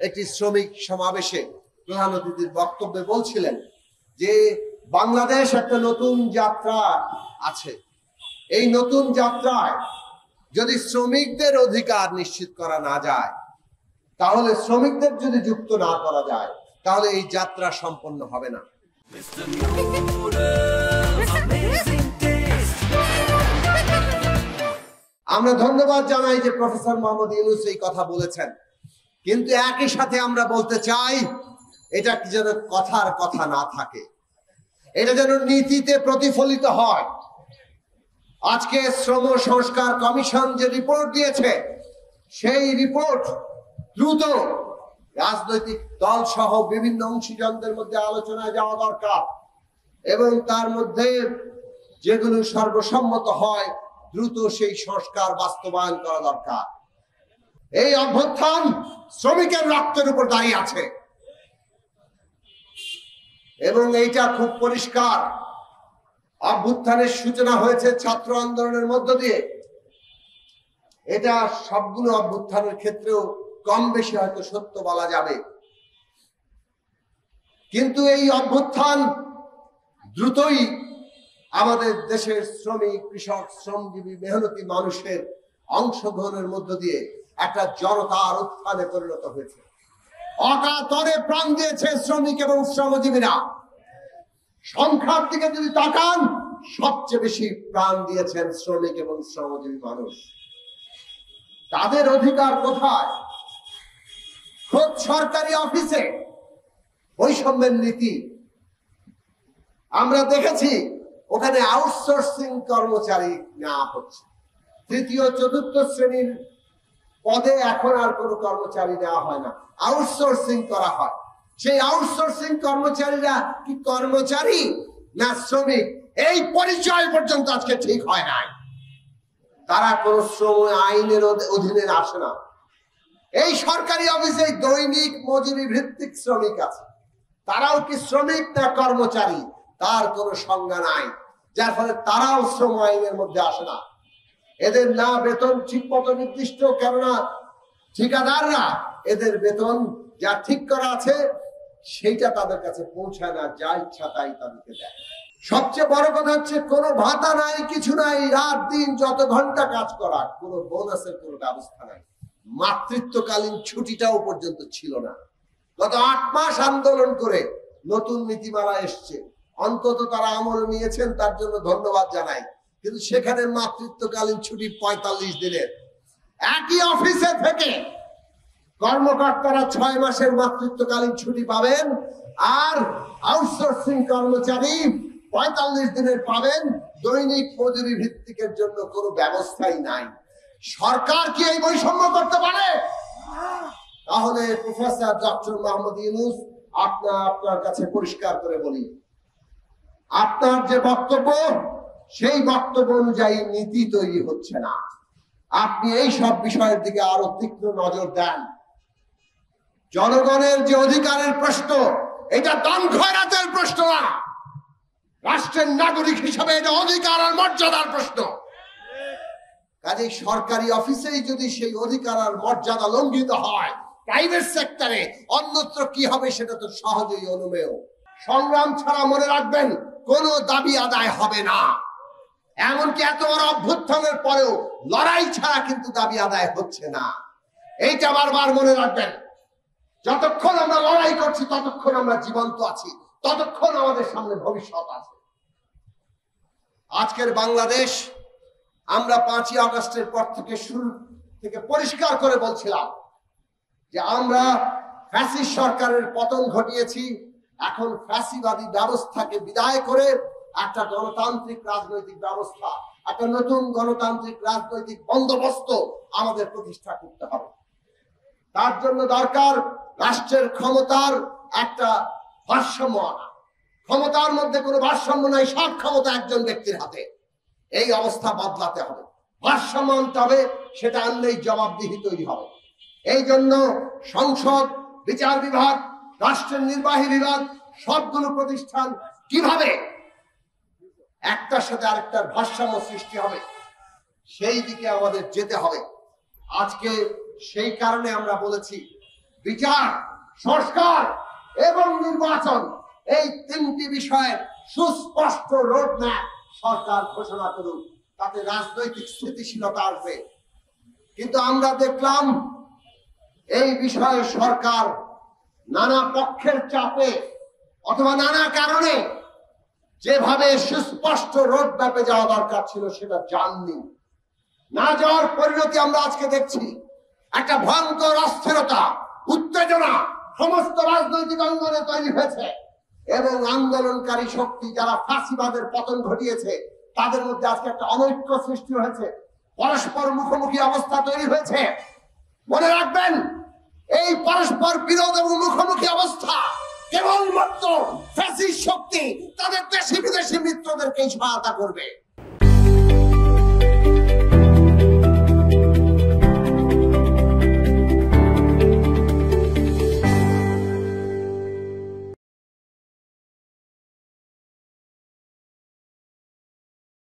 একটি শ্রমিক সমাবেশে প্রধান অতিথির বক্তব্যে বলছিলেন যে বাংলাদেশ একটা নতুন যাত্রা আছে। এই নতুন যাত্রায় যদি শ্রমিকদের অধিকার নিশ্চিত করা না যায়, তাহলে শ্রমিকদের যদি যুক্ত না করা যায়, তাহলে এই যাত্রা সম্পন্ন হবে না। আমরা ধন্যবাদ জানাই যে প্রফেসর মোহাম্মদ ইউনূস এই কথা বলেছেন, কিন্তু একই সাথে আমরা বলতে চাই এটা যেন কথার কথা না থাকে, এটা যেন নীতিতে প্রতিফলিত হয়। আজকে শ্রম সংস্কার কমিশন যে রিপোর্ট দিয়েছে, সেই রিপোর্ট দ্রুত রাজনৈতিক দল সহ বিভিন্ন অংশীদারদের মধ্যে আলোচনায় যাওয়া দরকার এবং তার মধ্যে যেগুলো সর্বসম্মত হয় দ্রুত সেই সংস্কার বাস্তবায়ন করা দরকার। এই অভ্যুত্থান শ্রমিকের রক্তের উপর দাঁড়িয়ে আছে এবং এইটা খুব পরিষ্কার। অভ্যুত্থানের সূচনা হয়েছে ছাত্র আন্দোলনের মধ্য দিয়ে। এটা সবগুলো অভ্যুত্থানের ক্ষেত্রেও কম বেশি হয়তো সত্য বলা যাবে, কিন্তু এই অভ্যুত্থান দ্রুতই আমাদের দেশের শ্রমিক, কৃষক, শ্রমজীবী, মেহনতি মানুষের অংশগ্রহণের মধ্য দিয়ে একটা জনতার উত্থানে পরিণত হয়েছে। অকাতরে প্রাণ দিয়েছে শ্রমিক এবং শ্রমজীবীরা। সংখ্যার দিকে যদি তাকান, সবচেয়ে বেশি প্রাণ দিয়েছেন শ্রমিক এবং শ্রমজীবী মানুষ। তাদের অধিকার কোথায়? খোদ সরকারি অফিসে বৈষম্যের নীতি আমরা দেখেছি, ওখানে আউটসোর্সিং কর্মচারী নেওয়া হচ্ছে। তৃতীয় চতুর্থ শ্রেণীর পদে এখন আর কোনো কর্মচারী নেওয়া হয় না, আউটসোর্সিং করা হয়। সেই আউটসোর্সিং কর্মচারীরা কি কর্মচারী না শ্রমিক, এই পরিচয় পর্যন্ত আজকে ঠিক হয় নাই। তারা কোন শ্রম আইনের অধীনে আসে না। এই সরকারি অফিসে দৈনিক মজুরি ভিত্তিক শ্রমিক আছে, তারাও কি শ্রমিক না কর্মচারী তার কোনো সংজ্ঞা নাই, যার ফলে তারাও শ্রম আইনের মধ্যে আসে না। এদের না বেতন ঠিক মতো নির্দিষ্ট, কেননা ঠিকাদাররা এদের বেতন যা ঠিক করা আছে সেইটা তাদের কাছে পৌঁছায় না, যা ইচ্ছা তাই তাদেরকে দেয়। সবচেয়ে বড় কথা হচ্ছে কোনো ভাতা নাই, কিছু নাই, রাত দিন যত ঘন্টা কাজ করা, কোনো বোনাসের কোনো ব্যবস্থা নাই। মাতৃত্বকালীন ছুটিটাও পর্যন্ত ছিল না। গত 8 মাস আন্দোলন করে নতুন নীতিমালা এসছে, অন্তত তারা আমল নিয়েছেন, তার জন্য ধন্যবাদ জানাই, কিন্তু সেখানে মাতৃত্বকালীন ছুটি 45 দিনের। একই অফিসে থেকে কর্মকর্তারা 6 মাসের মাতৃত্বকালীন ছুটি পাবেন, আর আউটসোর্সিং কর্মচারী 45 দিনের পাবেন। দৈনিক মজুরি ভিত্তিকের জন্য কোনো ব্যবস্থাই নাই। সরকার কি এই বৈষম্য করতে পারে? তাহলে প্রফেসর ডক্টর মোহাম্মদ ইউনূস, আপনার কাছে পরিষ্কার করে বলি, আপনার যে বক্তব্য, সেই বক্তব্য অনুযায়ী নীতি তৈরি হচ্ছে না। আপনি এই সব বিষয়ের দিকে আরো তীক্ষ্ণ নজর দেন। জনগণের যে অধিকারের প্রশ্ন, এটা দান খয়রাতের প্রশ্ন না, রাষ্ট্রের নাগরিক হিসাবে এটা অধিকার আর মর্যাদার প্রশ্ন। কাজে সরকারি অফিসেই যদি সেই অধিকার আর মর্যাদা লঙ্ঘিত হয়, প্রাইভেট সেক্টরে অন্যত্র কি হবে সেটা তো সহজেই অনুমেয়। সংগ্রাম ছাড়া মনে রাখবেন কোনো দাবি আদায় হবে না। এমনকি এত বড় অভ্যুত্থানের পরেও লড়াই ছাড়া কিন্তু দাবি আদায় হচ্ছে না, এইটা বারবার মনে রাখবেন। যতক্ষণ আমরা লড়াই করছি ততক্ষণ আমরা জীবন্ত আছি, ততক্ষণ আমাদের সামনে ভবিষ্যৎ আছে। আজকের বাংলাদেশ, আমরা 5ই আগস্টের পর থেকে শুরু থেকে পরিষ্কার করে বলছিলাম যে আমরা ফ্যাসিস্ট সরকারের পতন ঘটিয়েছি, এখন ফ্যাসিবাদী ব্যবস্থাকে বিদায় করে একটা গণতান্ত্রিক রাজনৈতিক ব্যবস্থা, একটা নতুন গণতান্ত্রিক রাজনৈতিক বন্দোবস্ত আমাদের প্রতিষ্ঠা করতে হবে। তার জন্য দরকার রাষ্ট্রের ক্ষমতার একটা ভারসাম্য আনা। ক্ষমতার মধ্যে কোনো ভারসাম্য নাই, সব ক্ষমতা একজন ব্যক্তির হাতে। এই অবস্থা বদলাতে হবে, ভারসাম্য আনতে হবে, সেটা আনলেই জবাবদিহি তৈরি হবে। এই জন্য সংসদ, বিচার বিভাগ, রাষ্ট্রের নির্বাহী বিভাগ, সবগুলো প্রতিষ্ঠান কিভাবে একটার সাথে আরেকটার ভারসাম্য সৃষ্টি হবে, সেই দিকে আমাদের যেতে হবে। আজকে সেই কারণে আমরা বলেছি বিচার, সংস্কার এবং নির্বাচন, এই তিনটি বিষয়ের সুস্পষ্ট রোডম্যাপ সরকার ঘোষণা করুক, তাতে রাজনৈতিক স্থিতিশীলতা আসবে। কিন্তু আমরা দেখলাম এই বিষয়ে সরকার নানা পক্ষের চাপে অথবা নানা কারণে যেভাবে সুস্পষ্ট রোডম্যাপে যাওয়া দরকার ছিল সেটা যাননি। না যাওয়ার পরিণতি আমরা আজকে দেখছি। একটা ভয়ঙ্কর অস্থিরতা, উত্তেজনা সমস্ত রাজনৈতিক অঙ্গনে তৈরি হয়েছে এবং আন্দোলনকারী শক্তি যারা ফাঁসিবাদের পতন ঘটিয়েছে তাদের মধ্যে আজকে একটা অনৈক্য সৃষ্টি হয়েছে, পরস্পর মুখোমুখি অবস্থা তৈরি হয়েছে। মনে রাখবেন, এই পরস্পর বিরোধ এবং মুখোমুখি অবস্থা কেবলমাত্র ফ্যাসিস্ট শক্তি তাদের দেশি বিদেশি মিত্রদেরকেই সহায়তা করবে।